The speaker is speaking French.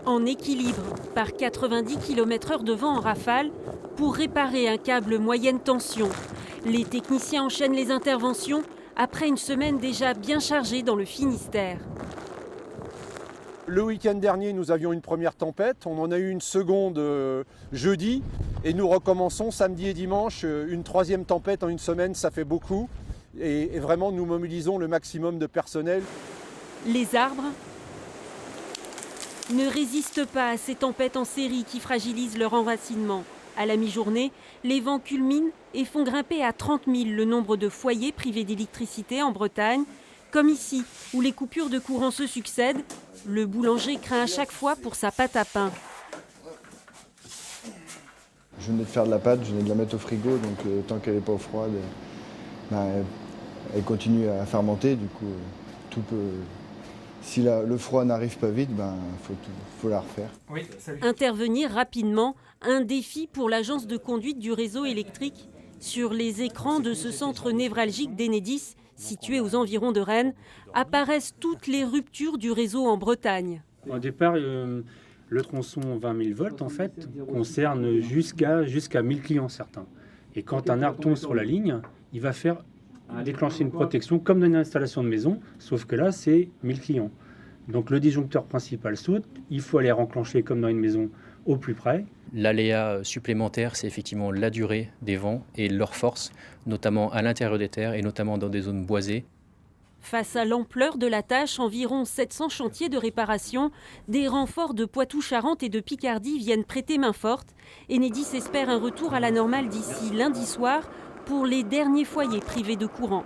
En équilibre, par 90 km/h de vent en rafale, pour réparer un câble moyenne tension. Les techniciens enchaînent les interventions après une semaine déjà bien chargée dans le Finistère. Le week-end dernier, nous avions une première tempête, on en a eu une seconde jeudi et nous recommençons samedi et dimanche. Une troisième tempête en une semaine, ça fait beaucoup et vraiment nous mobilisons le maximum de personnel. Les arbres ne résistent pas à ces tempêtes en série qui fragilisent leur enracinement. À la mi-journée, les vents culminent et font grimper à 30 000 le nombre de foyers privés d'électricité en Bretagne, comme ici, où les coupures de courant se succèdent. Le boulanger craint à chaque fois pour sa pâte à pain. Je venais de faire de la pâte, je venais de la mettre au frigo, donc tant qu'elle n'est pas froide, elle continue à fermenter. Du coup, si le froid n'arrive pas vite, faut la refaire. Oui, Intervenir rapidement, un défi pour l'agence de conduite du réseau électrique. Sur les écrans de ce centre névralgique d'Enedis, situé aux environs de Rennes, apparaissent toutes les ruptures du réseau en Bretagne. Au départ, le tronçon 20 000 volts en fait concerne jusqu'à 1000 clients certains. Et quand un arbre tombe sur la ligne, il va faire déclencher une protection comme dans une installation de maison, sauf que là c'est 1000 clients. Donc le disjoncteur principal saute, il faut aller renclencher comme dans une maison au plus près. L'aléa supplémentaire, c'est effectivement la durée des vents et leur force, notamment à l'intérieur des terres et notamment dans des zones boisées. Face à l'ampleur de la tâche, environ 700 chantiers de réparation, des renforts de Poitou-Charentes et de Picardie viennent prêter main forte. Enedis espère un retour à la normale d'ici lundi soir pour les derniers foyers privés de courant.